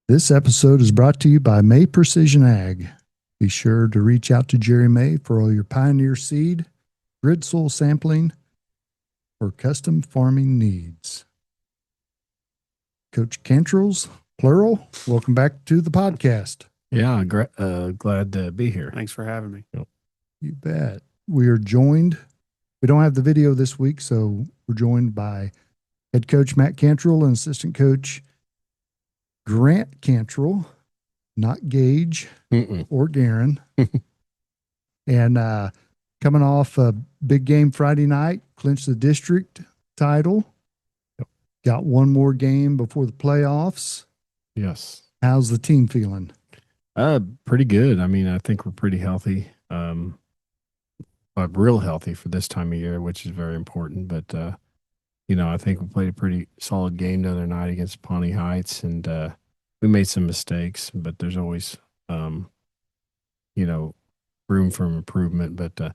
This episode is brought to you by May Precision Ag. Be sure to reach out to Jerry May for all your Pioneer seed, grid soil sampling, or custom farming needs. Coach Cantrell's, plural, welcome back to the podcast. Yeah, glad to be here. Thanks for having me. Yep. You bet. We are joined, we don't have the video this week, so we're joined by head coach Matt Cantrell and assistant coach Grant Cantrell, not Gage or Garen. And coming off a big game Friday night, clinched the district title. Yep. Got one more game before the playoffs. Yes. How's the team feeling? Pretty good. I mean, I think we're pretty healthy. Real healthy for this time of year, which is very important. But I think we played a pretty solid game the other night against Pawnee Heights, and we made some mistakes, but there's always room for improvement. But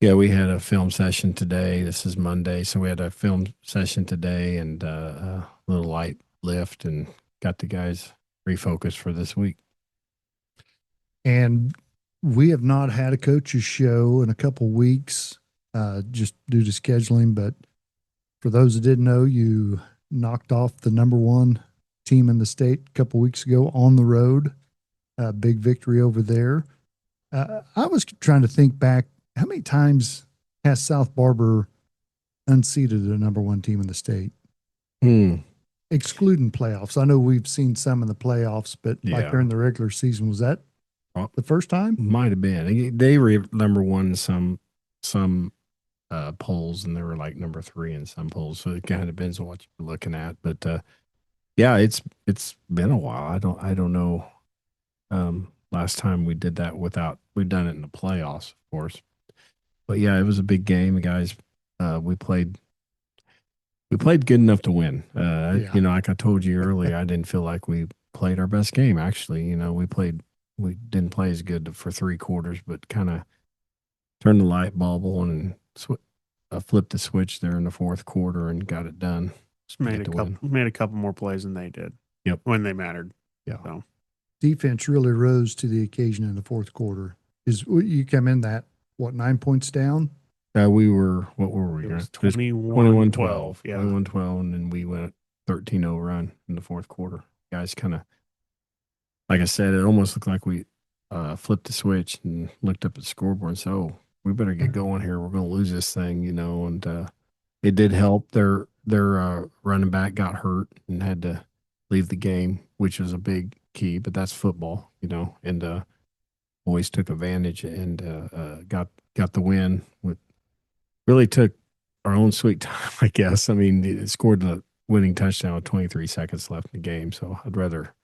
we had a film session today. This is Monday, so we had a film session today and a little light lift, and got the guys refocused for this week. And we have not had a coach's show in a couple weeks, just due to scheduling. But for those that didn't know, you knocked off the number one team in the state a couple weeks ago on the road. Big victory over there. I was trying to think back, how many times has South Barber unseated a number one team in the state? Excluding playoffs. I know we've seen some in the playoffs, but like during the regular season, was that the first time? Might have been. They were number one in some polls, and they were like number three in some polls. So it kind of depends on what you're looking at. But it's been a while. I don't know. Last time we did that we've done it in the playoffs, of course. But yeah, it was a big game, guys. We played good enough to win. Like I told you earlier, I didn't feel like we played our best game. Actually, we didn't play as good for three quarters, but kind of turned the light bulb on and flipped the switch there in the fourth quarter and got it done. Just made a couple more plays than they did. Yep, when they mattered. Yeah. So defense really rose to the occasion in the fourth quarter. You come in that 9 points down? What were we? It was 21-12. Yeah, 21-12, and then we went 13-0 run in the fourth quarter. Guys, kind of, like I said, it almost looked like we flipped the switch and looked up at the scoreboard and said, "Oh, we better get going here. We're going to lose this thing," And it did help. Their running back got hurt and had to leave the game, which was a big key. But that's football, And boys took advantage and got the win. Really took our own sweet time, I guess. I mean, it scored the winning touchdown with 23 seconds left in the game, so I'd rather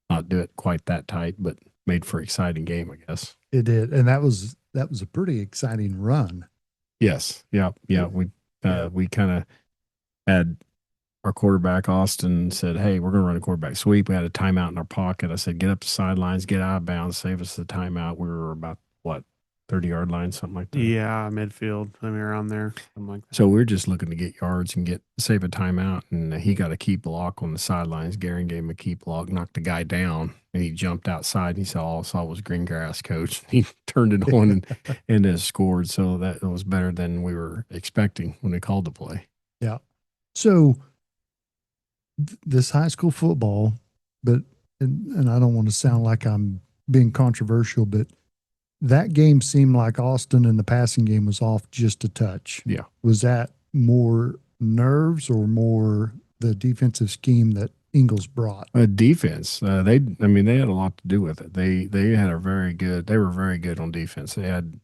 not do it quite that tight, but made for an exciting game, I guess. It did, and that was a pretty exciting run. Yes, yeah. We kind of had our quarterback Austin said, "Hey, we're going to run a quarterback sweep." We had a timeout in our pocket. I said, "Get up the sidelines, get out of bounds, save us the timeout." We were about 30-yard line, something like that. Yeah, midfield, around there, something like that. So we're just looking to get yards and save a timeout, and he got a key block on the sidelines. Garen gave him a key block, knocked the guy down, and he jumped outside. And all I saw was green grass, coach. He turned it on and scored. So that was better than we were expecting when they called the play. Yeah. So this high school football, and I don't want to sound like I'm being controversial, but that game seemed like Austin in the passing game was off just a touch. Yeah. Was that more nerves or more the defensive scheme that Ingalls brought? Defense. They had a lot to do with it. They were very good on defense. They had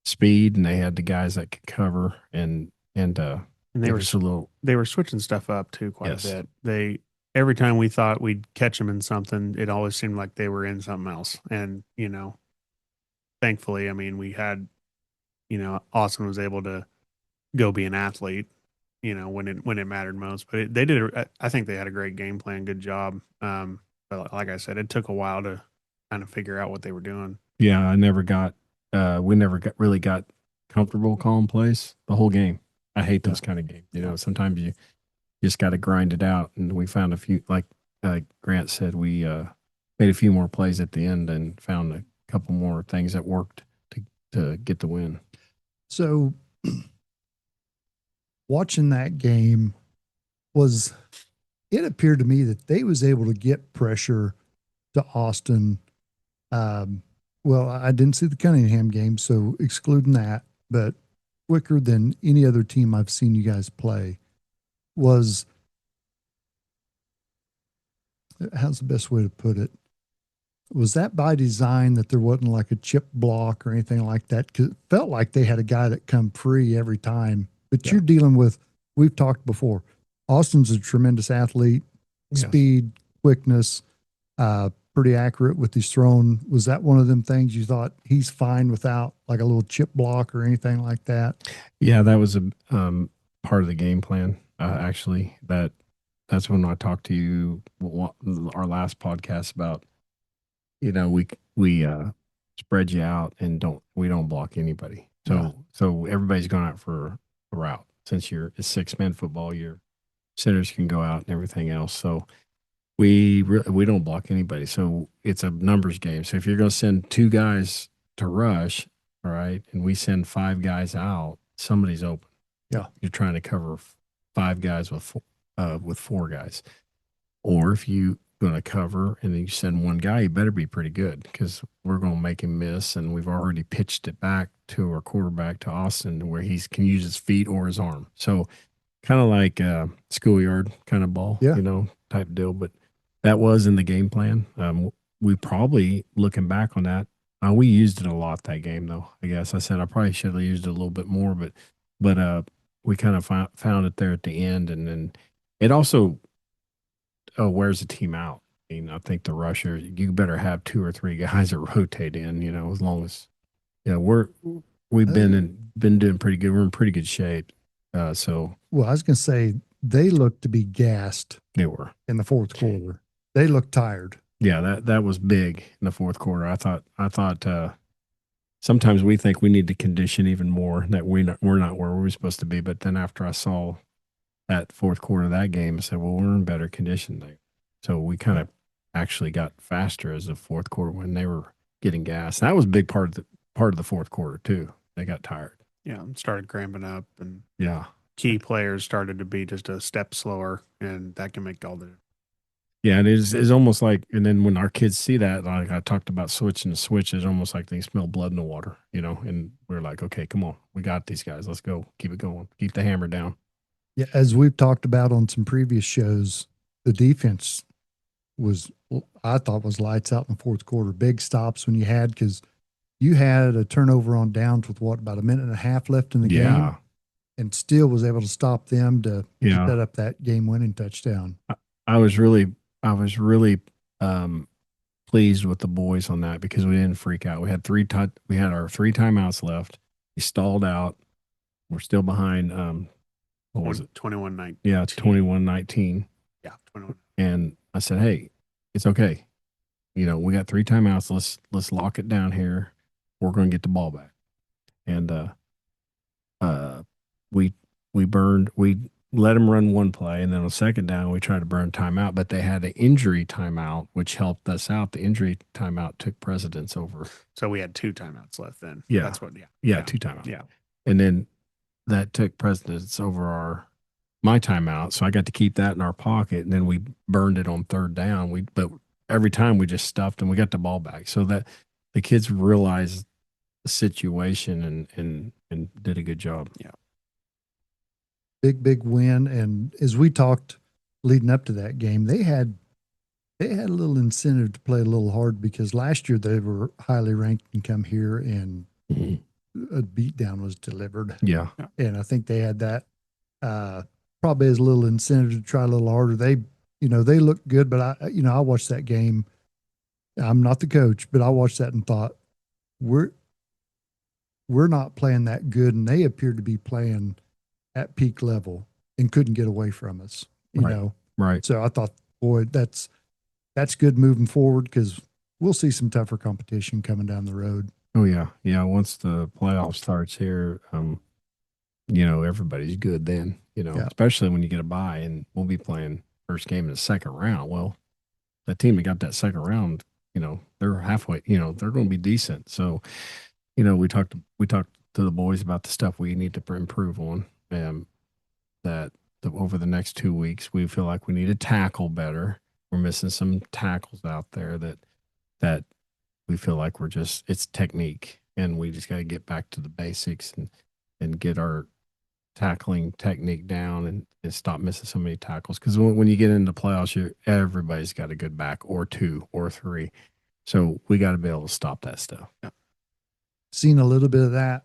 speed and they had the guys that could cover and they were switching stuff up too quite a bit. Every time we thought we'd catch them in something, it always seemed like they were in something else. And thankfully, we had, Austin was able to go be an athlete, when it mattered most. But I think they had a great game plan, good job. But like I said, it took a while to kind of figure out what they were doing. Yeah, we never really got comfortable calling plays the whole game. I hate those kind of games. Sometimes you just got to grind it out. And we found a few, like Grant said, we made a few more plays at the end and found a couple more things that worked to get the win. So watching that game it appeared to me that they was able to get pressure to Austin. Well, I didn't see the Cunningham game, so excluding that, but quicker than any other team I've seen you guys play. How's the best way to put it? Was that by design that there wasn't like a chip block or anything like that? Because it felt like they had a guy that come free every time. But Yeah. you're dealing with, we've talked before, Austin's a tremendous athlete, Yes. speed, quickness, pretty accurate with his throwing. Was that one of them things you thought he's fine without like a little chip block or anything like that? Yeah, that was a part of the game plan. Actually, that's when I talked to you our last podcast about, we spread you out and we don't block anybody. So everybody's going out for a route. Since it's 6-man football, your centers can go out and everything else. So we don't block anybody. So it's a numbers game. So if you're going to send 2 guys to rush, all right, and we send 5 guys out, somebody's open. Yeah. You're trying to cover 5 guys with 4 guys. Or if you going to cover and then you send 1 guy, you better be pretty good, because we're going to make him miss. And we've already pitched it back to our quarterback, to Austin, where he can use his feet or his arm. So kind of like schoolyard kind of ball, Yeah. Type deal. But that was in the game plan. We probably, looking back on that, we used it a lot that game, though. I guess I said I probably should have used it a little bit more, but we kind of found it there at the end, and then it also wears the team out. I mean, I think the rusher, you better have 2 or 3 guys that rotate in. As long as we've been doing pretty good. We're in pretty good shape. So Well, I was going to say they looked to be gassed they were. in the fourth quarter. They looked tired. Yeah, that was big in the fourth quarter. I thought sometimes we think we need to condition even more, that we're not where we're supposed to be. But then after I saw that fourth quarter of that game, I said, well, we're in better condition there. So we kind of actually got faster as the fourth quarter when they were getting gas. That was a big part of the fourth quarter too. They got tired. Yeah, started cramping up, and Yeah. key players started to be just a step slower, and that can make all the difference. Yeah, it's almost like, and then when our kids see that, like I talked about switching the switch, it's almost like they smell blood in the water, and we're like, okay, come on, we got these guys. Let's go. Keep it going. Keep the hammer down. Yeah, as we've talked about on some previous shows, the defense I thought was lights out in the fourth quarter. Big stops because you had a turnover on downs with about a minute and a half left in the game, and still was able to stop them to set up that game-winning touchdown. I was really pleased with the boys on that, because we didn't freak out. We had our 3 timeouts left. We stalled out. We're still behind. What was it? 21-19. Yeah, 21-19. Yeah, 21. And I said, hey, it's okay. We got 3 timeouts. Let's lock it down here. We're going to get the ball back. And we let them run 1 play, and then on second down we tried to burn timeout, but they had an injury timeout, which helped us out. The injury timeout took precedence over. So we had 2 timeouts left then. Yeah. That's what. Yeah, 2 timeouts. Yeah. And then that took precedence over my timeout, so I got to keep that in our pocket, and then we burned it on third down. But every time we just stuffed and we got the ball back, so that the kids realized the situation and did a good job. Yeah. Big win. And as we talked leading up to that game, they had a little incentive to play a little hard, because last year they were highly ranked and come here and a beatdown was delivered. Yeah. And I think they had that probably as a little incentive to try a little harder. They look good, but I watched that game. I'm not the coach, but I watched that and thought, we're not playing that good. And they appeared to be playing at peak level and couldn't get away from us, you know? Right. So I thought, boy, that's good moving forward, because we'll see some tougher competition coming down the road. Oh yeah. Yeah. Once the playoff starts here, everybody's good then, especially when you get a bye, and we'll be playing first game in the second round. Well, the team that got that second round, they're halfway, they're going to be decent. So, we talked to the boys about the stuff we need to improve on, and over the next 2 weeks, we feel like we need to tackle better. We're missing some tackles out there that we feel like it's technique, and we just got to get back to the basics and get our tackling technique down and stop missing so many tackles. Because when you get into playoffs, everybody's got a good back or two or three. So we got to be able to stop that stuff. Yeah. Seen a little bit of that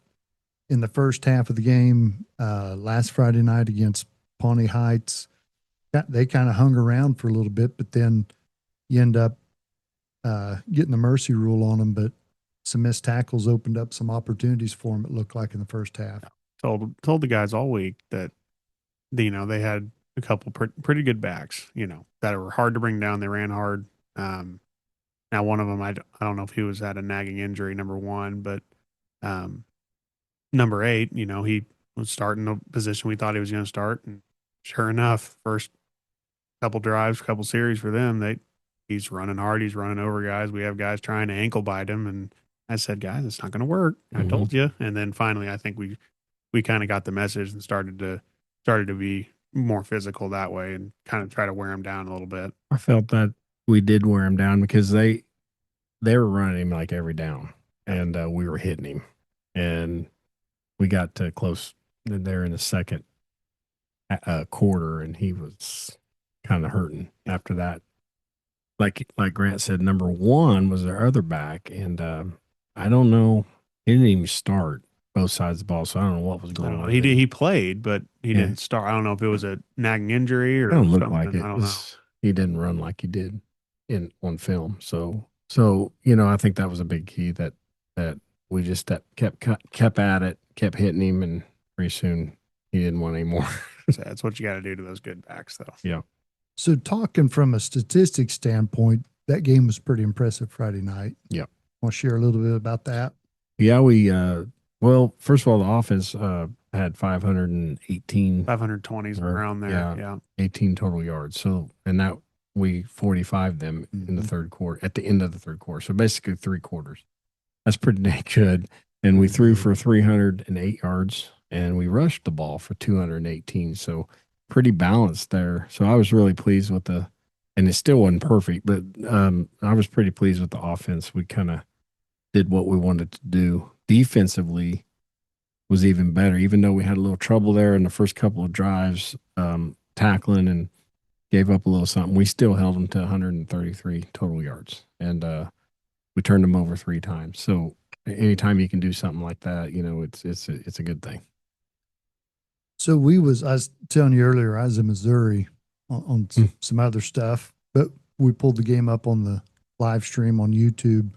in the first half of the game last Friday night against Pawnee Heights. They kind of hung around for a little bit, but then you end up getting the mercy rule on them. But some missed tackles opened up some opportunities for them, it looked like, in the first half. Told the guys all week that, they had a couple pretty good backs, that were hard to bring down. They ran hard. Now one of them, I don't know if he had a nagging injury, number one, but number 8, he was starting the position we thought he was going to start. And sure enough, first couple drives, couple series for them, he's running hard. He's running over guys. We have guys trying to ankle bite him. And I said, guys, it's not going to work. I told you. And then finally, I think we kind of got the message and started to be more physical that way and kind of try to wear him down a little bit. I felt that we did wear him down because they were running him like every down, and we were hitting him, and we got to close there in the second quarter, and he was kind of hurting after that. Like Grant said, number 1 was our other back, and I don't know, he didn't even start both sides of the ball, so I don't know what was going on. He played, but he didn't start. I don't know if it was a nagging injury or it don't look something. like it. I don't know. He didn't run like he did on film. So I think that was a big key that we just kept at it, kept hitting him, and pretty soon he didn't want any more. So that's what you got to do to those good backs, though. Yeah. So talking from a statistics standpoint, that game was pretty impressive Friday night. Yeah. Want to share a little bit about that? Yeah, we well, first of all, the offense had 518 520s around there. Yeah. 18 total yards. So, and that we 45 them in the third quarter, at the end of the third quarter. So basically 3 quarters. That's pretty dang good. And we threw for 308 yards, and we rushed the ball for 218. So pretty balanced there. So I was really pleased with and it still wasn't perfect, but I was pretty pleased with the offense. We kind of did what we wanted to do. Defensively was even better, even though we had a little trouble there in the first couple of drives, tackling and gave up a little something. We still held them to 133 total yards, and we turned them over 3 times. So anytime you can do something like that, it's a good thing. So I was telling you earlier, I was in Missouri on some other stuff, but we pulled the game up on the live stream on YouTube,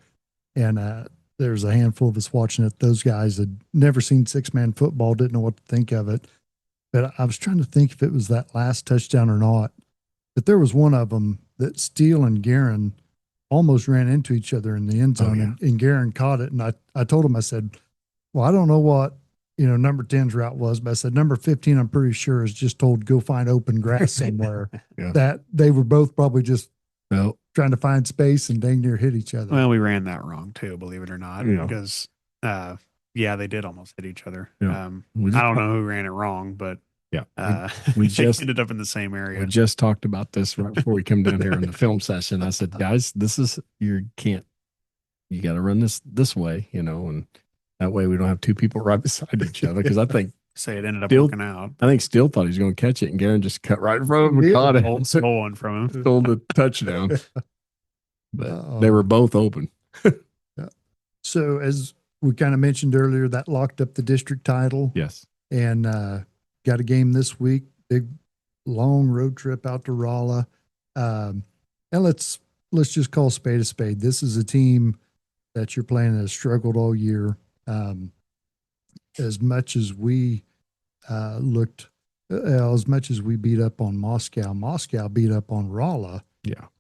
and there's a handful of us watching it. Those guys had never seen 6-man football, didn't know what to think of it. But I was trying to think if it was that last touchdown or not. But there was one of them that Steele and Guerin almost ran into each other in the end zone, and Guerin caught it. And I told him, I said, well, I don't know what, number 10's route was, but I said, number 15, I'm pretty sure is just told, go find open grass somewhere. That they were both probably just trying to find space and dang near hit each other. Well, we ran that wrong too, believe it or not, because they did almost hit each other. Yeah. I don't know who ran it wrong, but we just ended up in the same area. We just talked about this right before we come down here in the film session. I said, guys, you got to run this way, and that way we don't have 2 people right beside each other. Because I think it ended up working out. I think Steele thought he was going to catch it, and Guerin just cut right in front of him and caught it. Stole one from him. Stole the touchdown. But they were both open. So as we kind of mentioned earlier, that locked up the district title. Yes. And got a game this week, big long road trip out to Rolla. And let's just call spade a spade. This is a team that you're playing that has struggled all year. As much as we as much as we beat up on Moscow beat up on Rolla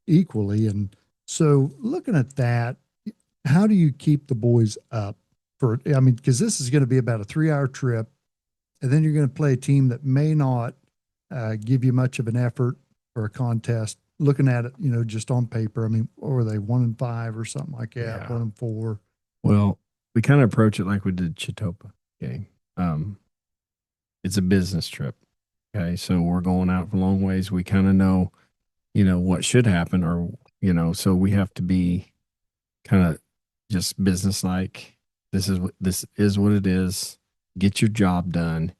equally. And so looking at that, how do you keep the boys up because this is going to be about a 3-hour trip, and then you're going to play a team that may not give you much of an effort or a contest looking at it, just on paper, I mean, or were they 1-5 or something like that? Yeah. 1-4. Well, we kind of approach it like we did Chitopa game. It's a business trip. Okay. So we're going out for long ways. We kind of know, what should happen or, so we have to be kind of just business-like. This is what it is. Get your job done.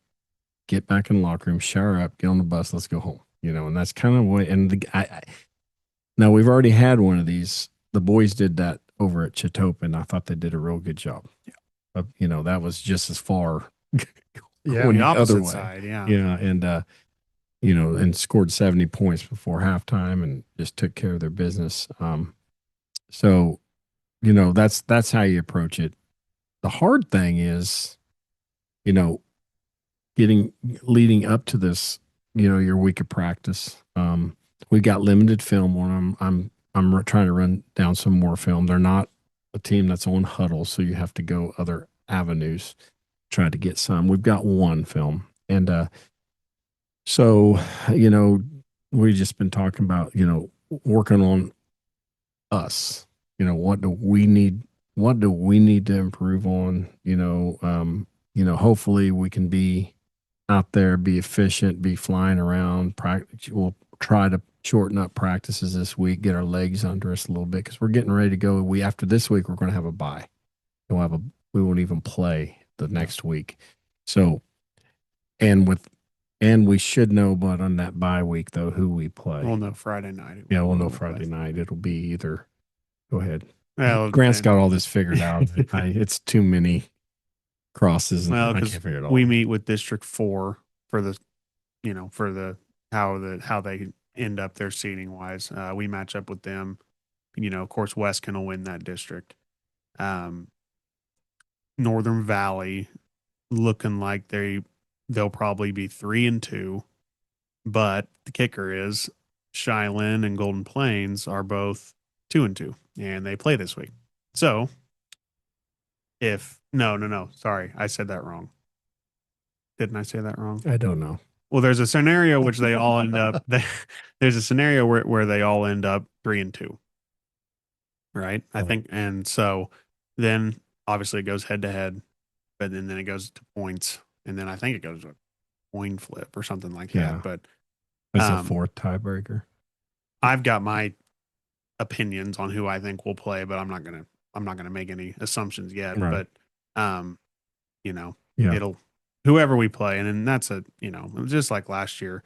Get back in the locker room, shower up, get on the bus, let's go home. And that's kind of the way. And now we've already had one of these. The boys did that over at Chitopa, and I thought they did a real good job. Yeah. But, that was just as far going the opposite other way. side. Yeah. Yeah. And, and scored 70 points before halftime and just took care of their business. So, that's how you approach it. The hard thing is, leading up to this, your week of practice. We got limited film on them. I'm trying to run down some more film. They're not a team that's on huddle, so you have to go other avenues, try to get some. We've got one film. And so, we've just been talking about, working on us. What do we need? What do we need to improve on? Hopefully we can be out there, be efficient, be flying around. We'll try to shorten up practices this week, get our legs under us a little bit because we're getting ready to go. After this week, we're going to have a bye. We won't even play the next week. So, and we should know, but on that bye week though, who we play. We'll know Friday night. Yeah, we'll know Friday night. It'll be either. Go ahead. Well, Grant's got all this figured out. It's too many crosses. And Well, I can't because figure it all we out. meet with District 4 for the, how they end up their seating wise. We match up with them. Of course, Weskin will win that district. Northern Valley looking like they'll probably be 3-2, but the kicker is Shiloh and Golden Plains are both 2-2, and they play this week. So no, sorry, I said that wrong. Didn't I say that wrong? I don't know. Well, there's a scenario which they all end up. There's a scenario where they all end up 3-2, right? I think, and so then obviously it goes head to head, but then it goes to points, and then I think it goes to a coin flip or something like that. But that's a fourth tiebreaker. I've got my opinions on who I think will play, but I'm not gonna make any assumptions yet. Right. But it'll whoever we play, and then that's just like last year.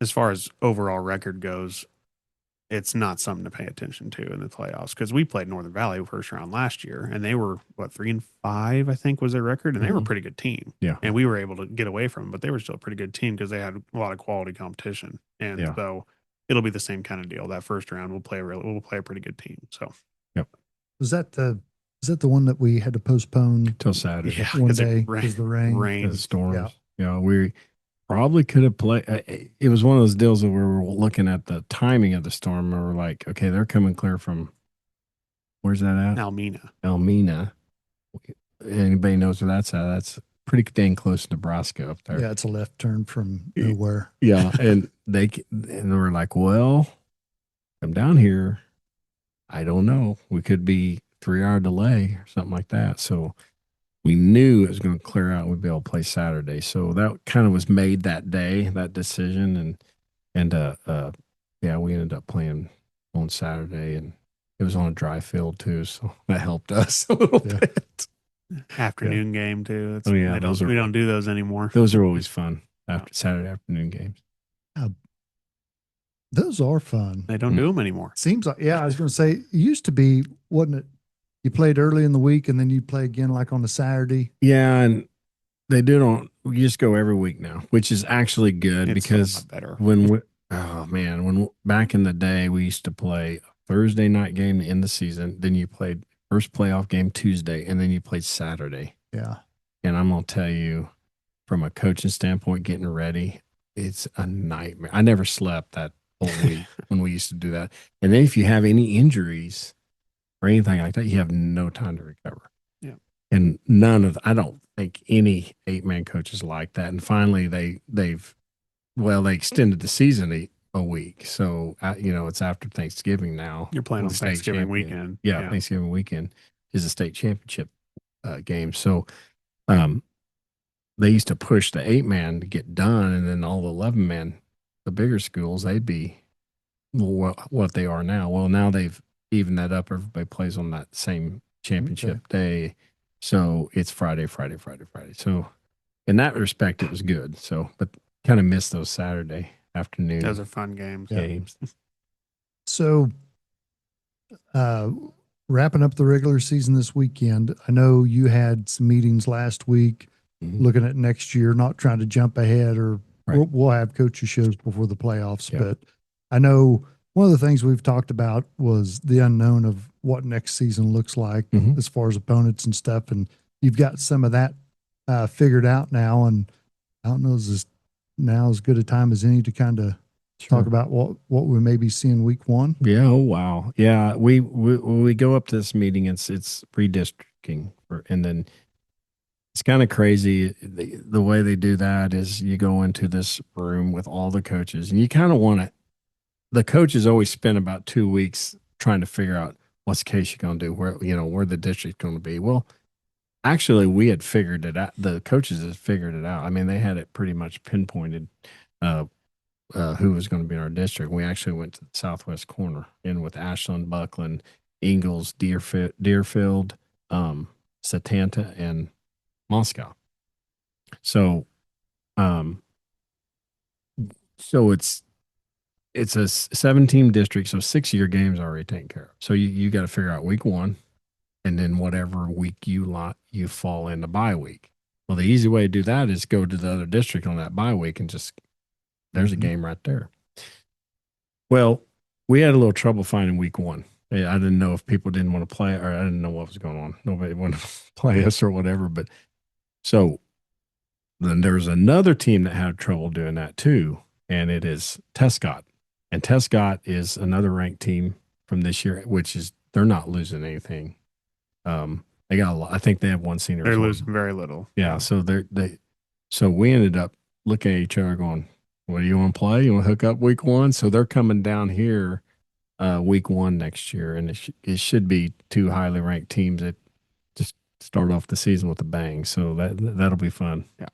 As far as overall record goes, it's not something to pay attention to in the playoffs because we played Northern Valley first round last year, and they were 3-5, I think was their record, and they were a pretty good team. Yeah, and we were able to get away from them, but they were still a pretty good team because they had a lot of quality competition, and so it'll be the same kind of deal. That first round, we'll play a pretty good team. So, Was that the one that we had to postpone till Saturday? Yeah, one day because the rain. The storms. Yeah. We probably could have played. It was one of those deals that we were looking at the timing of the storm, and we're like, okay, they're coming clear from where's that at? Almena. Anybody knows where that's at? That's pretty dang close to Nebraska up there. Yeah, it's a left turn from nowhere. Yeah, and they were like, well, come down here. I don't know. We could be 3-hour delay or something like that. So we knew it was going to clear out. We'd be able to play Saturday. So that kind of was made that day, that decision. And we ended up playing on Saturday, and it was on a dry field too. So that helped us a little bit. Afternoon game too. We don't do those anymore. Those are always fun after Saturday afternoon games. Those are fun. They don't do them anymore. Seems like, I was going to say, it used to be, wasn't it? You played early in the week and then you play again like on a Saturday. Yeah, and they do we just go every week now, which is actually good because better. when back in the day we used to play a Thursday night game to end the season, then you played first playoff game Tuesday, and then you played Saturday. Yeah. And I'm going to tell you, from a coaching standpoint, getting ready, it's a nightmare. I never slept that whole week when we used to do that. And then if you have any injuries or anything like that, you have no time to recover. Yeah. And I don't think any 8-man coaches like that. And finally they extended the season a week. So, it's after Thanksgiving now. You're playing with on the state Thanksgiving champion. weekend. Yeah, Thanksgiving weekend is a state championship game. So, um, they used to push the 8-man to get done, and then all the 11-man, the bigger schools, they'd be what they are now. Well, now they've evened that up. Everybody plays on that same championship day. So it's Friday. So in that respect, it was good. So, but kind of missed those Saturday afternoon Those are fun games. games. So, wrapping up the regular season this weekend, I know you had some meetings last week Mhm. looking at next year, not trying to jump ahead or Right. we'll have coaches shows before the playoffs. Yeah. But I know one of the things we've talked about was the unknown of what next season looks like Mhm. as far as opponents and stuff. And you've got some of that figured out now. And I don't know, is this now as good a time as any to kind of talk about what we may be seeing week one? Yeah. Oh, wow. Yeah. We when we go up to this meeting, it's redistricting, and then it's kind of crazy. The way they do that is you go into this room with all the coaches, and you kind of want to. The coaches always spend about 2 weeks trying to figure out what's the case you're going to do, where the district's going to be. Well, actually, we had figured it out. The coaches had figured it out. I mean, they had it pretty much pinpointed. Who was going to be in our district. We actually went to the southwest corner in with Ashland, Buckland, Ingalls, Deerfield, Satanta, and Moscow. So, so it's a 7-team district. So 6-year games already taken care of. So you got to figure out week one, and then whatever week you fall into bye week. Well, the easy way to do that is go to the other district on that bye week and just there's a game right there. Well, we had a little trouble finding week one. I didn't know if people didn't want to play, or I didn't know what was going on. Nobody wanted to play us or whatever. But so then there's another team that had trouble doing that too, and it is Tescott. And Tescott is another ranked team from this year, which is they're not losing anything. They got a lot. I think they have one senior. They're losing very little. Yeah, so so we ended up looking at each other going, what do you want to play? You want to hook up week one? So they're coming down here week one next year, and it should be 2 highly ranked teams that just start off the season with a bang. So that'll be fun. Yeah.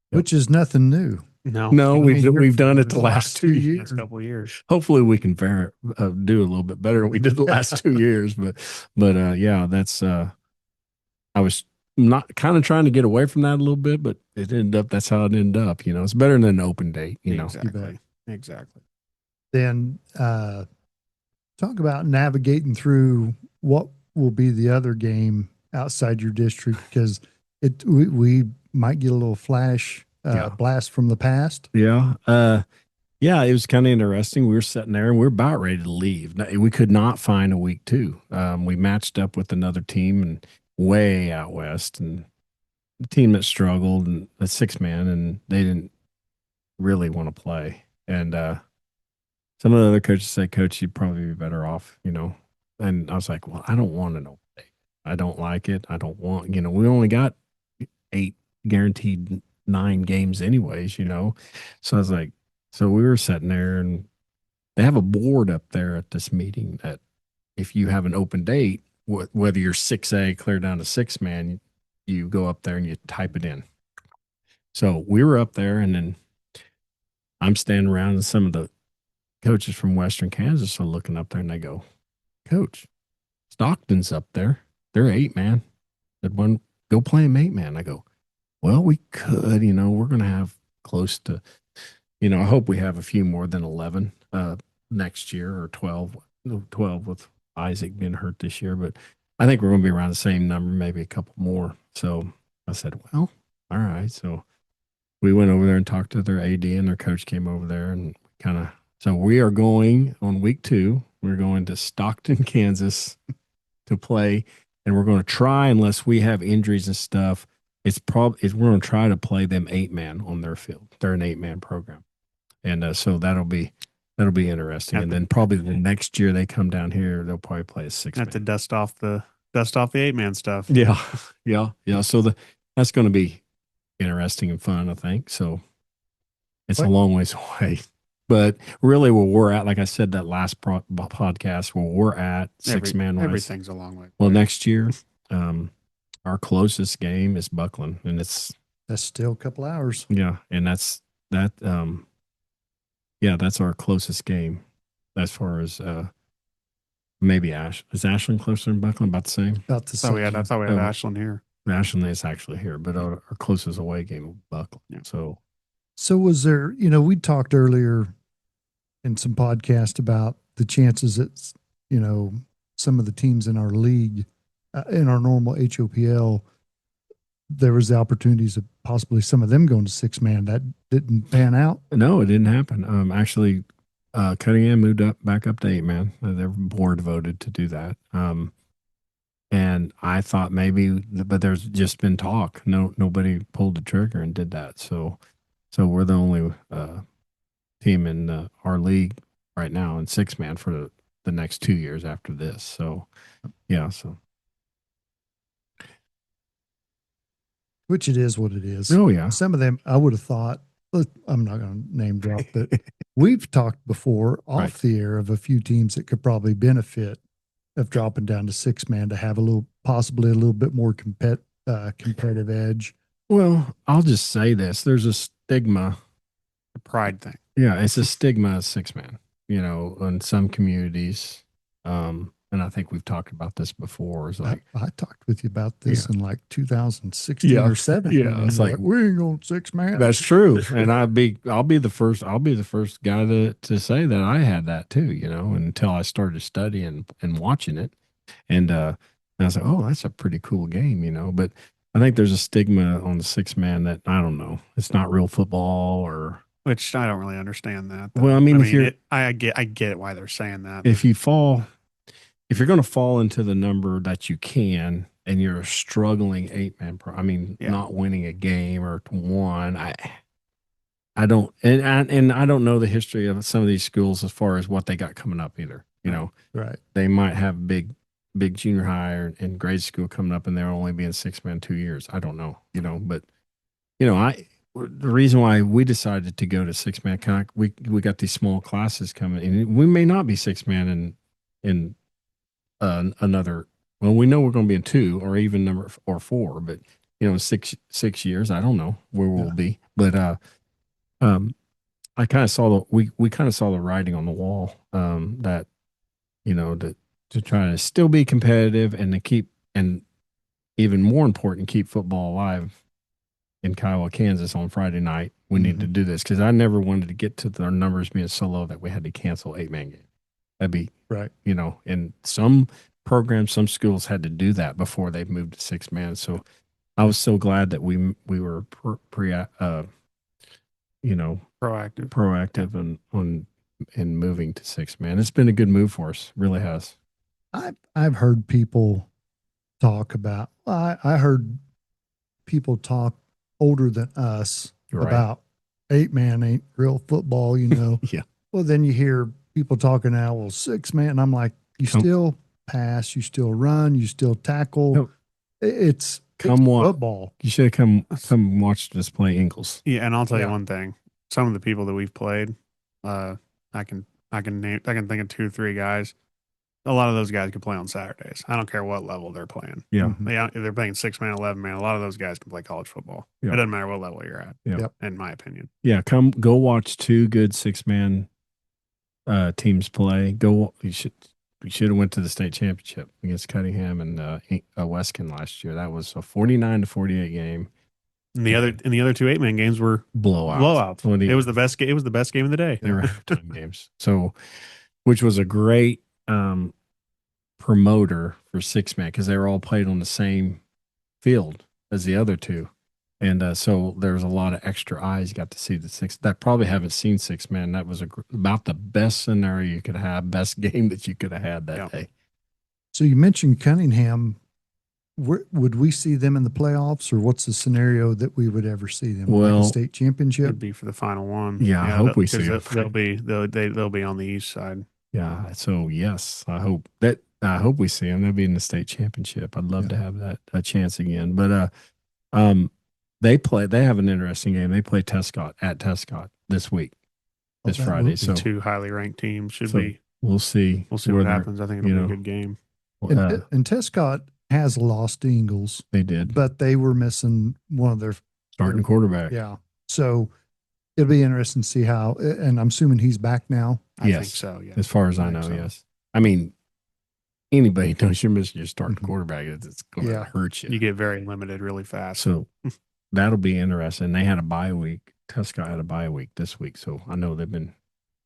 Which is nothing new. No, we've done it the last 2 years. Last couple of years. Hopefully we can do a little bit better than we did the last 2 years. But yeah, that's I was not kind of trying to get away from that a little bit, but it ended up, that's how it ended up. It's better than an open date, Exactly. Then talk about navigating through what will be the other game outside your district, because we might get a little flash blast from the past. Yeah. Yeah, it was kind of interesting. We were sitting there and we were about ready to leave. We could not find a week 2. We matched up with another team and way out west, and the team that struggled, and a 6-man, and they didn't really want to play. And some of the other coaches said, Coach, you'd probably be better off, And I was like, well, I don't want an open day. I don't like it. I don't want, we only got 8 guaranteed 9 games anyways, So I was like, so we were sitting there, and they have a board up there at this meeting that if you have an open date, whether you're 6A clear down to 6-man, you go up there and you type it in. So we were up there, and then I'm standing around, and some of the coaches from Western Kansas are looking up there, and they go, Coach, Stockton's up there. They're 8-man. Said, go play him 8-man. I go, well, we could, we're going to have close to, I hope we have a few more than 11 next year, or 12 with Isaac being hurt this year. But I think we're going to be around the same number, maybe a couple more. So I said, well, all right. So we went over there and talked to their AD, and their coach came over there, and so we are going on week 2. We're going to Stockton, Kansas to play, and we're going to try, unless we have injuries and stuff, we're going to try to play them 8-man on their field. They're an 8-man program. And so that'll be interesting. And then probably the next year they come down here, they'll probably play a 6-man. Have to dust off the 8-man stuff. Yeah. So that's going to be interesting and fun, I think. So it's a long ways away. But really, where we're at, like I said, that last podcast, where we're at six-man wise. Everything's a long way. Well, next year, our closest game is Buckland, and That's still a couple hours. yeah, and that's our closest game as far as maybe is Ashland closer than Buckland, about the same. About the same. I thought we had Ashland here. Ashland is actually here, but our closest away game was Buckland. Yeah. So was there, we talked earlier in some podcast about the chances that, some of the teams in our league, in our normal HOPL, there was the opportunities of possibly some of them going to 6-man. That didn't pan out. No, it didn't happen. Actually, Cunningham moved back up to 8-man. Their board voted to do that. And I thought maybe, but there's just been talk. Nobody pulled the trigger and did that. So we're the only team in our league right now in 6-man for the next 2 years after this. So, yeah. So, which it is what it is. oh yeah. Some of them I would have thought. I'm not going to name drop, but we've talked before off the air of a few teams that could probably benefit of dropping down to 6-man to have possibly a little bit more competitive edge. Well, I'll just say this: there's a stigma, a pride thing. Yeah, it's a stigma of 6-man. In some communities, and I think we've talked about this before. It's like I talked with you about this in like 2016 or 7. Yeah, it's like we ain't going 6-man. That's true, and I'll be the first guy to say that I had that too. Until I started studying and watching it, and I was like, oh, that's a pretty cool game. But I think there's a stigma on the 6-man that I don't know. It's not real football, or which I don't really understand that. Though. Well, I mean, I get why they're saying that. If you're going to fall into the number that you can, and you're a struggling 8-man not winning a game or one, I don't, and I don't know the history of some of these schools as far as what they got coming up either. Right? They might have big junior high and grade school coming up, and they're only being 6-man 2 years. I don't know, but the reason why we decided to go to 6-man, we got these small classes coming, and we may not be 6-man in another. Well, we know we're going to be in 2 or even 4, but in 6 years, I don't know where we'll be. But I kind of saw we kind of saw the writing on the wall, that to try to still be competitive and to keep, and even more important, keep football alive in Kiowa, Kansas on Friday night. We need to do this, because I never wanted to get to the numbers being so low that we had to cancel 8-man game. That'd be right. And some programs, some schools had to do that before they moved to 6-man. So I was so glad that we were proactive in moving to 6-man. It's been a good move for us. It really has. I've heard people talk about. I heard people talk older than us about 8-man ain't real football. Yeah. Well, then you hear people talking now, well, 6-man. And I'm like, you still pass, you still run, you still tackle. No. It's football. You should have come watch us play Ingalls. Yeah, and I'll tell you one thing. Some of the people that we've played, I can think of 2 or 3 guys. A lot of those guys can play on Saturdays. I don't care what level they're playing. Yeah. If they're playing 6-man, 11-man, a lot of those guys can play college football. Yeah. It doesn't matter what level you're at. Yeah. In my opinion. Yeah. Go watch 2 good 6-man teams play. We should have went to the state championship against Cunningham and Weskin last year. That was a 49-48 game. And the other 2 8-man games were blowouts. It was the best game. It was the best game of the day. They were halftime games. So, which was a great promoter for 6-man, because they were all played on the same field as the other 2. And so there was a lot of extra eyes got to see the 6 that probably haven't seen 6-man. That was about the best scenario you could have, best game that you could have had that day. So you mentioned Cunningham. Would we see them in the playoffs, or what's the scenario that we would ever see them? Well, like a state championship would be for the final one. Yeah, I hope we see them. They'll be on the east side. Yeah. So yes, I hope we see them. They'll be in the state championship. I'd love to have a chance again. But they have an interesting game. They play Tescott at Tescott this week. this that will Friday. be So Two highly ranked teams should So be. we'll see. We'll see where what they're- happens. I think it'll you be know, a good game. And Tescott has lost to Ingalls, they did but they were missing one of their starting quarterback. Yeah. So it'll be interesting to see how, and I'm assuming he's back now. I Yes. think so. Yeah. As far as I I know, think so. yes. I mean, anybody knows you're missing your starting Mhm. quarterback. It's going to Yeah. hurt you. You get very limited really fast. So that'll be interesting. They had a bye week. Tescott had a bye week this week. So I know they've been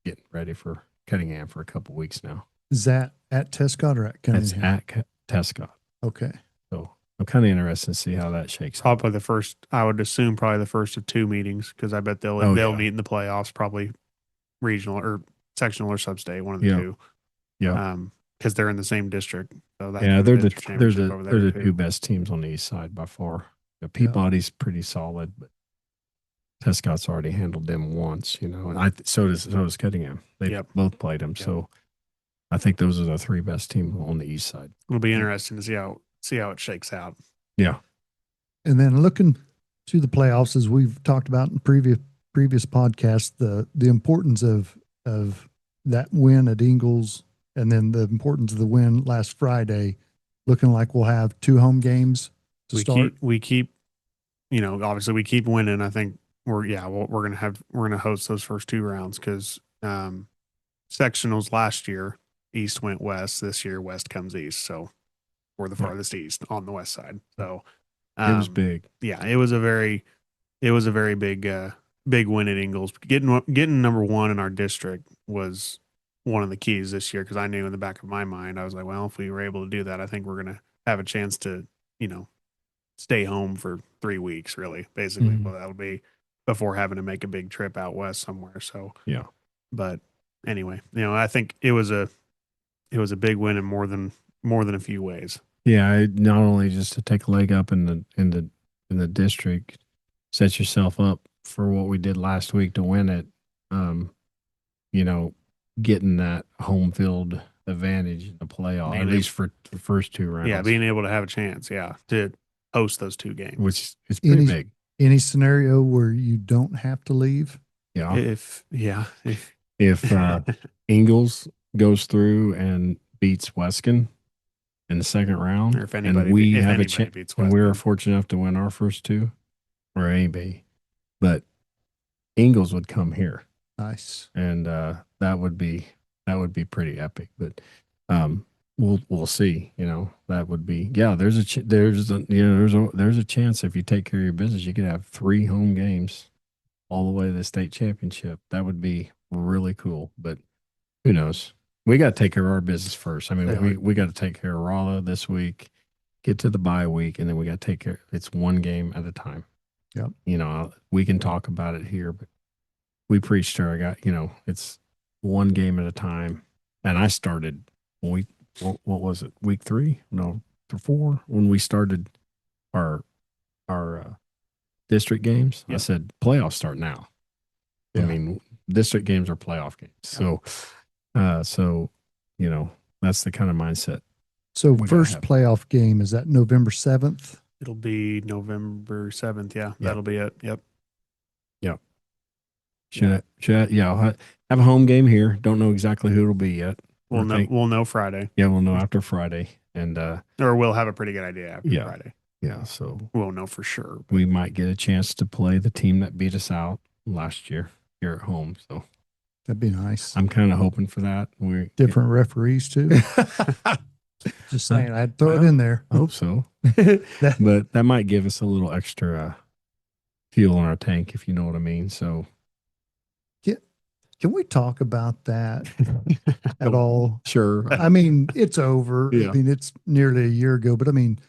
getting ready for Cunningham for a couple weeks now. Is that at Tescott or at Cunningham? That's at Tescott. Okay. So I'm kind of interested to see how that shakes out. Probably the first, I would assume probably the first of two meetings because I bet they'll yeah. meet in the playoffs, probably regional or sectional or sub-state, one of the Yeah. two. Yeah. Because they're in the same district. So that's Yeah, the they're district championship over there, the too. two best teams on the east side by far. The Peabody's pretty solid, but Tescott's already handled them once, and so does Cunningham. They Yep. both played them, Yep. so I think those are the three best teams on the east side. It'll be interesting to see how it shakes out. Yeah, And then looking to the playoffs, as we've talked about in previous podcasts, the importance of that win at Ingalls, and then the importance of the win last Friday, looking like we'll have two home games to start. We keep, obviously we keep winning. I think we're gonna host those first two rounds because sectionals last year East went West. This year West comes East, so we're the farthest East on the West side. So it was big. Yeah, it was a very big win at Ingalls. Getting number one in our district was one of the keys this year because I knew in the back of my mind I was like, well, if we were able to do that, I think we're gonna have a chance to stay home for 3 weeks. Really, basically, Mhm. well, that'll be before having to make a big trip out west somewhere. So Yeah. But anyway, I think it was a big win in more than a few ways. Yeah, not only just to take a leg up in the district, set yourself up for what we did last week to win it. Getting that home field advantage in the playoff, Being at able- least for the first two rounds. Yeah, being able to have a chance, to host those two games. which is pretty big. Any scenario where you don't have to leave? Yeah. If Ingalls goes through and beats Weskin in the second round, Or if anybody and we be- if have a anybody chance, beats and we're Weskin. fortunate enough to win our first two, or anybody, but Ingalls would come here, Nice. and that would be pretty epic. But we'll see. That would be there's a chance if you take care of your business, you could have 3 home games all the way to the state championship. That would be really cool. But who knows? We got to take care of our business first. I mean, Yeah. we got to take care of Rolla this week, get to the bye week, and then we got to take care. It's one game at a time. Yep. We can talk about it here, but we preached her. It's one game at a time. And I started when what was it? Week 3? No, 4 when we started our district games. I Yep. said playoffs start now. I Yeah. mean, district games are playoff games. So, that's the kind of mindset. So gotta first have- playoff game, is that November 7th? it'll be November 7th. Yeah, Yeah. that'll be it. Yep. Should I'll have a home game here. Don't know exactly who it'll be yet. We'll I know. think- We'll know Friday, Yeah, we'll know after Friday. And or we'll have a pretty good idea after Yeah. Friday. yeah, so We won't know for sure. we might get a chance to play the team that beat us out last year here at home. So That'd be nice. I'm kind of hoping for that. We Different referees too. Just saying, I'd throw it in there. I hope so. That- But that might give us a little extra fuel in our tank, if you know what I mean. So Can we talk about that at all? sure. I mean, it's over. Yeah. I mean, it's nearly a year ago, but I mean,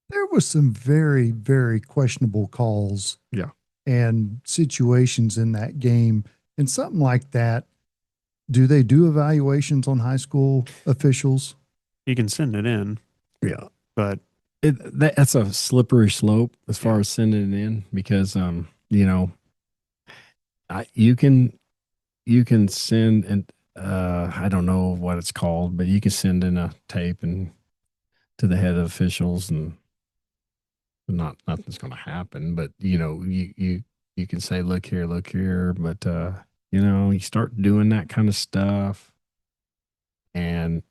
there was some very, very questionable calls. Yeah. And situations in that game. And something like that. Do they do evaluations on high school officials? You can send it in, Yeah. but That's a slippery slope as far as sending it in because, you can send and I don't know what it's called, but you can send in a tape and to the head of officials and nothing's going to happen. But you can say, look here, but You start doing that kind of stuff, and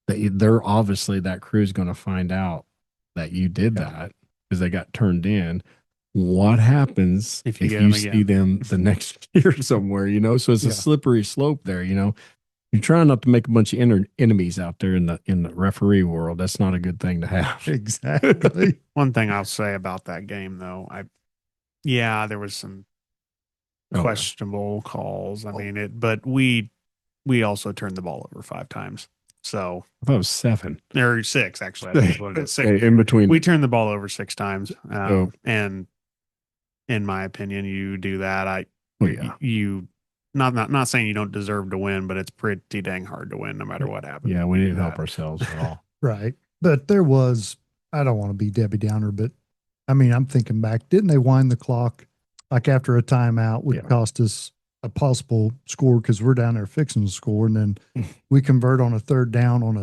they're obviously that crew's going to find out that you did Yeah. that because they got turned in. What happens If you if get you them see again. them the next year somewhere? So it's Yeah. a slippery slope there. You're trying not to make a bunch of enemies out there in the referee world. That's not a good thing to have. Exactly. One thing I'll say about that game, though, there was some Oh, yeah. questionable calls. I mean, but we also turned the ball over 5 times. So I thought it was 7. or 6 actually. I think is what it is. 6. In between. We turned the ball over 6 times. Oh. And in my opinion, you do that. Yeah. You not saying you don't deserve to win, but it's pretty dang hard to win no matter what happens. Yeah, we You do didn't help that. ourselves at all. Right. But there was, I don't want to be Debbie Downer, but I mean, I'm thinking back, didn't they wind the clock like after a timeout would Yeah. cost us a possible score because we're down there fixing to score, and then we convert on a third down on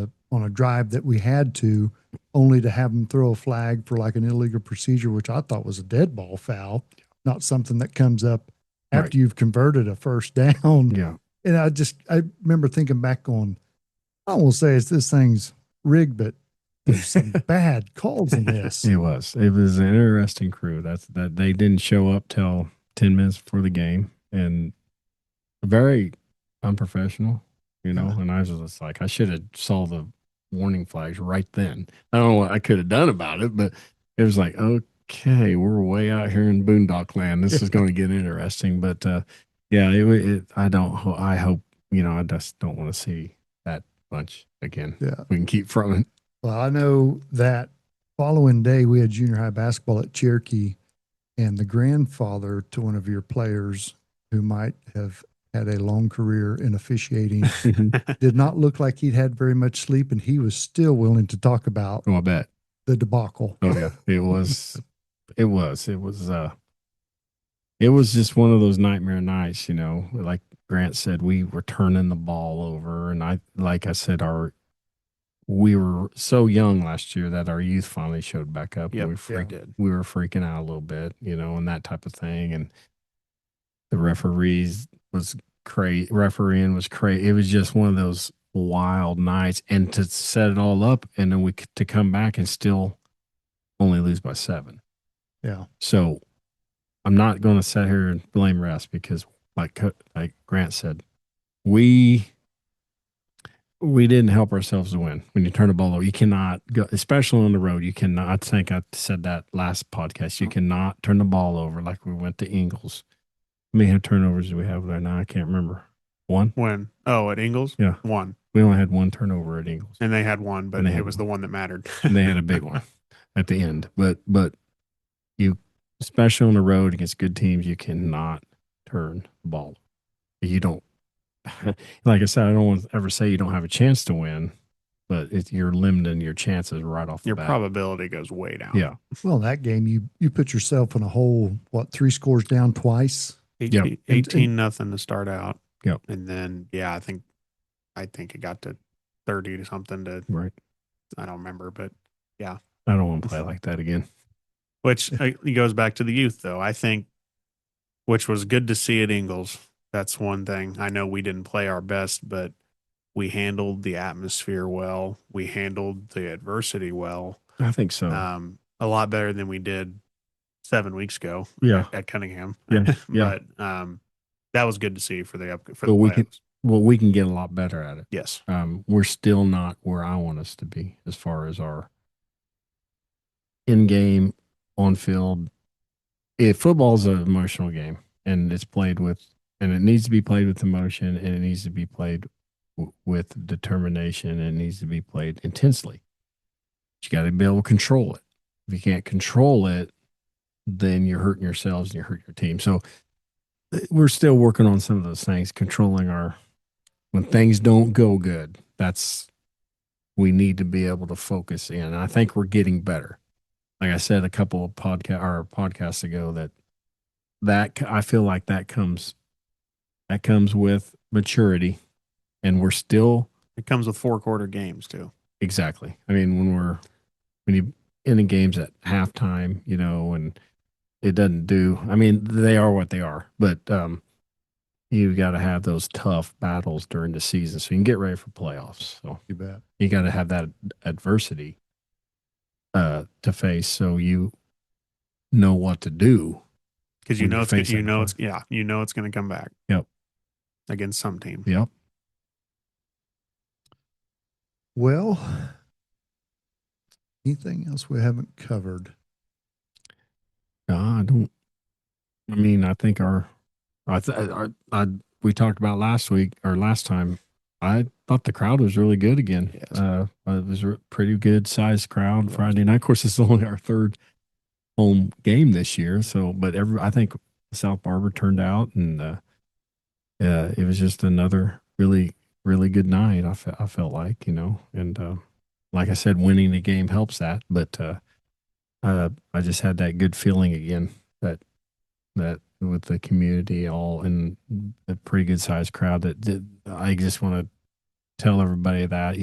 a drive that we had to, only to have them throw a flag for like an illegal procedure, which I thought was a dead ball foul, not something that comes up after Right. you've converted a first down. Yeah. And I remember thinking back on, I won't say it's this thing's rigged, but there's some bad calls in this. It was an interesting crew. That they didn't show up till 10 minutes before the game, and very unprofessional, Yeah. and I was just like, I should have saw the warning flags right then. I don't know what I could have done about it, but it was like, okay, we're way out here in boondock land. This is going to get interesting. But yeah, I hope, I just don't want to see that much again. Yeah. We can keep from it. Well, I know that following day we had junior high basketball at Cherokee, and the grandfather to one of your players who might have had a long career in officiating did not look like he'd had very much sleep, and he was still willing to talk about Oh, I bet. the debacle. Oh yeah, it was just one of those nightmare nights, like Grant said, we were turning the ball over, and like I said, we were so young last year that our youth finally showed back up. Yep, We were freaking out a little bit, and that type of thing, and the refereeing was crazy. It was just one of those wild nights, and to set it all up, and then to come back and still only lose by 7. Yeah. So I'm not going to sit here and blame refs because, like Grant said, we didn't help ourselves to win. When you turn the ball over, you cannot go, especially on the road. You cannot. I think I said that last podcast. You cannot turn the ball over like we went to Ingalls. How many turnovers do we have there now? I can't remember. 1? When? Oh, at Ingalls? Yeah. 1. We only had 1 turnover at Ingalls. And they had 1, but And they it had was the one that mattered. And they had a big one at the end. But you, especially on the road against good teams, you cannot turn the ball. You don't. Like I said, I don't want to ever say you don't have a chance to win, but you're limiting your chances right off the Your bat. probability goes way down. Yeah. Well, in that game, you put yourself in a hole, 3 scores down twice? 18 nothing to start out. Yep. And then, I think it got to 30 to something to, Right. I don't remember, but I don't want to play like that again. which it goes back to the youth though. I think, which was good to see at Ingalls. That's one thing. I know we didn't play our best, but we handled the atmosphere well. We handled the adversity well. I think so. A lot better than we did 7 weeks ago. Yeah. At Cunningham. Yeah. Yeah. But that was good to see for the But we playoffs. we can get a lot better at it. Yes. We're still not where I want us to be as far as our in-game, on-field. Football's an emotional game, and it's played with, and it needs to be played with emotion, and it needs to be played with determination, and it needs to be played intensely. You got to be able to control it. If you can't control it, then you're hurting yourselves and you hurt your team. So we're still working on some of those things, controlling when things don't go good. We need to be able to focus in. And I think we're getting better. Like I said a couple of podcasts ago, that I feel like that comes with maturity, and we're still. It comes with 4-quarter games too. Exactly. I mean, when you in the games at halftime, and it doesn't do. I mean, they are what they are, but you got to have those tough battles during the season so you can get ready for playoffs. So You bet. you got to have that adversity to face so you know what to do. Because when you're facing you know it's playoffs. going to come back. Yep. Against some team. Yep. Well, anything else we haven't covered? I don't. I mean, I think we talked about last week or last time. I thought the crowd was really good again. Yes. It was a pretty good sized crowd Friday night. Of course, it's only our third home game this year. So, but I think South Barber turned out, and it was just another really, really good night. I felt like, and like I said, winning the game helps that. But I just had that good feeling again that with the community all in a pretty good sized crowd that I just want to tell everybody that,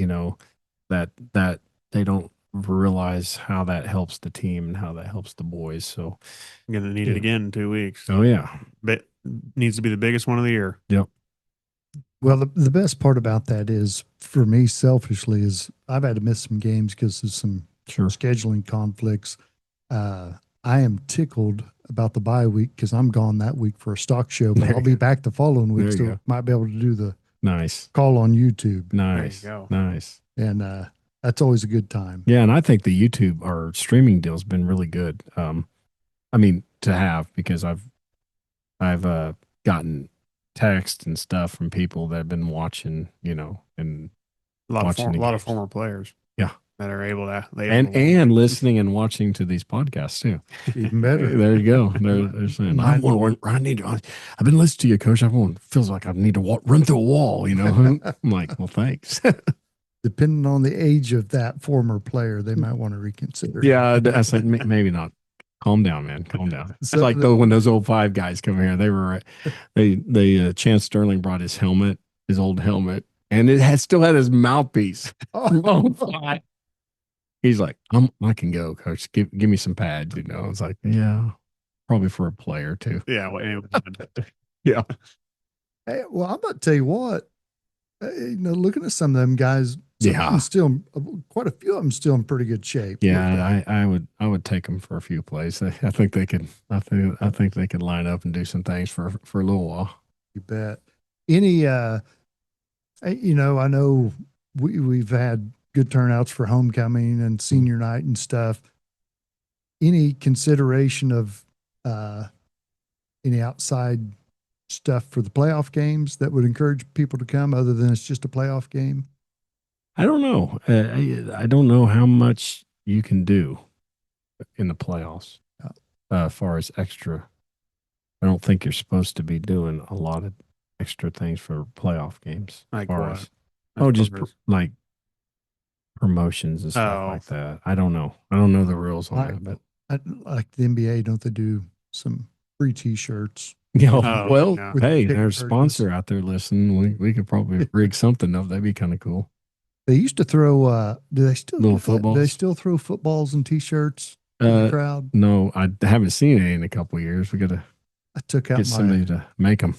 that they don't realize how that helps the team and how that helps the boys. So I'm going to need it again in 2 weeks. Oh yeah. But needs to be the biggest one of the year. Yep. Well, the best part about that is, for me selfishly, is I've had to miss some games because of some scheduling conflicts. I am tickled about the bye week because I'm gone that week for a stock show, but I'll be back the following week, so might be able to do the call on YouTube. Nice. There you go. Nice. And that's always a good time. Yeah, and I think the YouTube or streaming deal's been really good. I mean, to have, because I've gotten text and stuff from people that have been watching, and a lot of former players. Yeah. That are able to and listening and watching to these podcasts too. Even better. There you go. They're saying, I've been listening to you, Coach. Feels like I need to run through a wall. I'm like, well, thanks. Depending on the age of that former player, they might want to reconsider. Yeah, I said maybe not. Calm down, man. Calm down. It's like when those old five guys come here. Chance Sterling brought his old helmet, and it still had his mouthpiece. Oh, he's like, I can go, Coach. Give me some pads. It's like, yeah, probably for a player too. Yeah. Well, anyway. Yeah. Hey, well, I'm going to tell you what. Looking at some of them guys, still quite a few of them still in pretty good shape. Yeah, I would take them for a few plays. I think they could. I think they could line up and do some things for a little while. You bet. Any, I know we've had good turnouts for homecoming and senior night and stuff. Any consideration of any outside stuff for the playoff games that would encourage people to come, other than it's just a playoff game? I don't know. I don't know how much you can do in the playoffs as far as extra. I don't think you're supposed to be doing a lot of extra things for playoff games. Like what? Just like promotions and stuff like that. I don't know. I don't know the rules on that, but like the NBA, don't they do some free T-shirts? Hey, there's a sponsor out there listening. We could probably rig something up. That'd be kind of cool. They used to throw. Do they still little footballs? Do they still throw footballs and T-shirts in the crowd? No, I haven't seen it in a couple of years. We got to. I took out somebody to make them.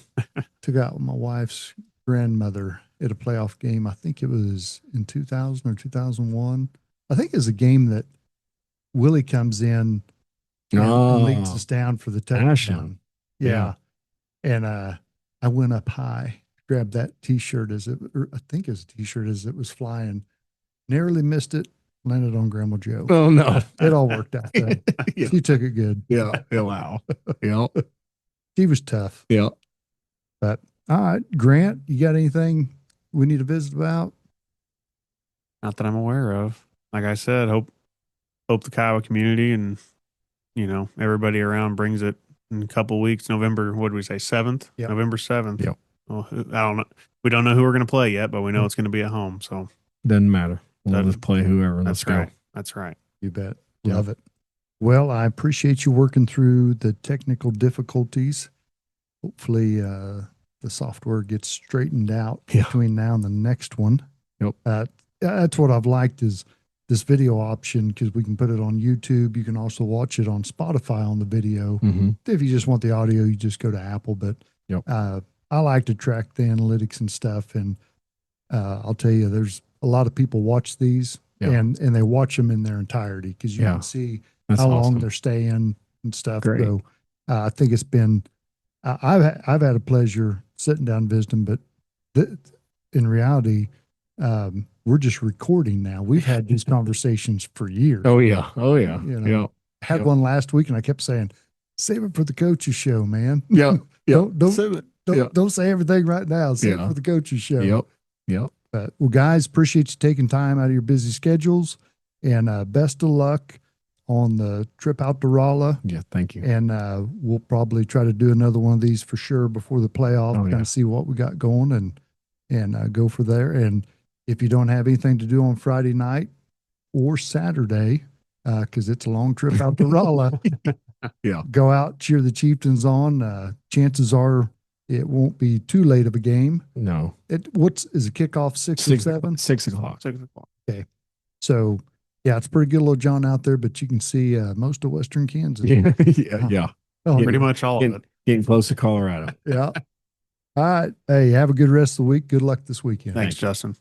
Took out my wife's grandmother at a playoff game. I think it was in 2000 or 2001. I think it's a game that Willie comes in and leads us down for the touchdown. Yeah. And I went up high, grabbed that T-shirt I think it's a T-shirt as it was flying, narrowly missed it, landed on Grandma Joe. Oh no. It all worked out though. She took it good. Yeah. Wow. Yeah. She was tough. Yeah. But all right, Grant, you got anything we need to visit about? Not that I'm aware of. Like I said, hope the Kiowa community and everybody around brings it in a couple of weeks. November, what did we say, 7th? Yep. November 7th. Yep. Well, I don't know. We don't know who we're going to play yet, but we know it's going to be at home. So doesn't matter. We'll just play whoever. Let's go. That's right. You bet. Love it. Well, I appreciate you working through the technical difficulties. Hopefully, the software gets straightened out between now and the next one. Yep. That's what I've liked is this video option, because we can put it on YouTube. You can also watch it on Spotify on the video. Mm-hmm. If you just want the audio, you just go to Apple. But I like to track the analytics and stuff. And I'll tell you, there's a lot of people watch these Yeah. and they watch them in their entirety because you Yeah. can see That's how long awesome. they're staying and stuff. Great. So I think it's been, I've had a pleasure sitting down and visiting, but in reality, we're just recording now. We've had these conversations for years. Oh yeah. Oh yeah. You know, Yeah. had Yep. one last week and I kept saying, save it for the coaches show, man. Yeah. Yep. Don't say everything right now. Save it Yeah. for the coaches show. Yep. Yep. But well, guys, appreciate you taking time out of your busy schedules, and best of luck on the trip out to Rolla. Yeah. Thank you. And we'll probably try to do another one of these for sure before the playoff, Oh, kind yeah. of see what we got going and go for there. And if you don't have anything to do on Friday night or Saturday, because it's a long trip out to Rolla, Yeah. go out, cheer the Chieftains on. Chances are it won't be too late of a game. No. Is a kickoff 6 or 7? 6 o'clock. 6 o'clock. So yeah, it's pretty good little John out there, but you can see most of Western Kansas. Yeah. Yeah. Yeah. Oh, Pretty much all of it. Getting close to Colorado. yeah. All right. Hey, have a good rest of the week. Good luck this weekend. Thanks, Justin.